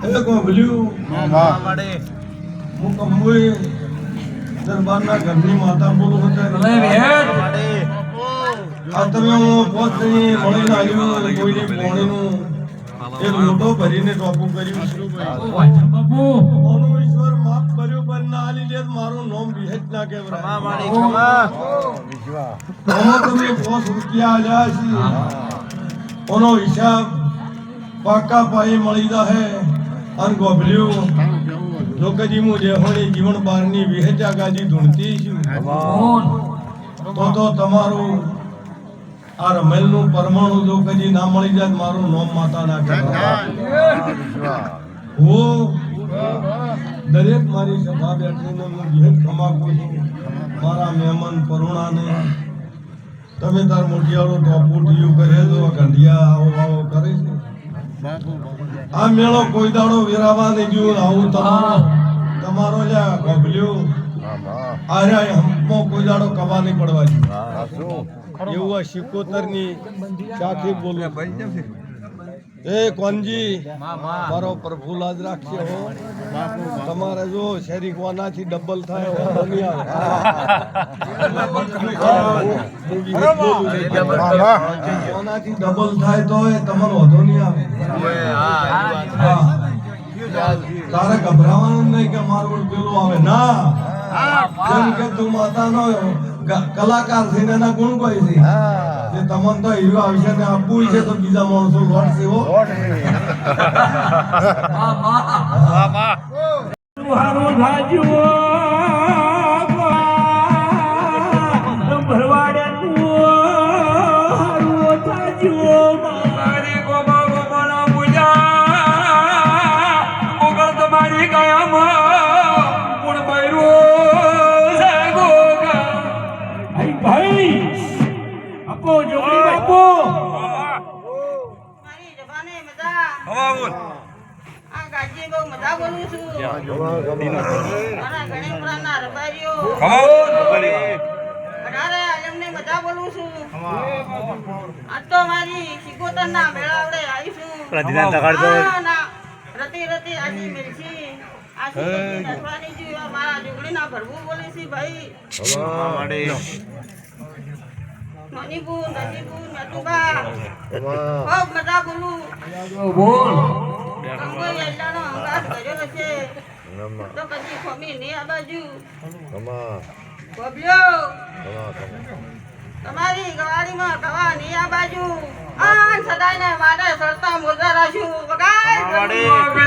એક ઓભલ્યું હું કંબોઈ દરબારના ઘરની માતા બોલું હતા આ તમે હું પોતની મળીને આવ્યું કોઈની પોણીનું એક લોટો ભરીને ટોપું કર્યું ઈશ્વર માફ કર્યું પણ ના આલી લે મારું નામ વિહેજ ના કેવરાય તમે 5 રૂપિયા આલ્યા છે ઓનો હિસાબ પાકા પાયે મળી જાહે અન ગોભલ્યું લોકજી મુ જેહોણી જીવન બારની વિહેજા ગાજી ધૂણતી છું તો તમારું આ રમેલનું પરમાણુ લોકજી ના મળી જાય મારું નામ માતા ના કહેવાય હું દરેક મારી સભા બેઠીને હું વિહેજ કમાકું છું મારા મહેમાન પરુણાને તમે તાર મોટિયાળો ટોપું ઠીયું કરે તો ગંઢિયા આવો આવો કરે છે આ મેળો કોઈ દાડો વેરાવા નહીં ગયું આવું તમારો લ્યા ગોભલ્યું આર્યા હંપો કોઈ દાડો કવા નહીં પડવા એવું આ શિકોતરની સાથી બોલું એ કોનજી મારો પ્રભુલાજ રાખશે હો તમારે જો શેરી કોનાથી ડબલ થાય કોનાથી ડબલ થાય તો એ તમારો વધો નહીં આવે તારે ગભરાવાનું નહીં કે મારું પેલું આવે ના કેમ કે તું માતા નો કલાકાર છે એના ગુણ કોઈ છે જે તમને તો હીરો આવશે ને આપવું છે તો બીજા માણસો લોટશે હો તમારી ગવાડીમાં કવા ની આ બાજુ સદાય ને માટે સરતા મોજા રાખ્યું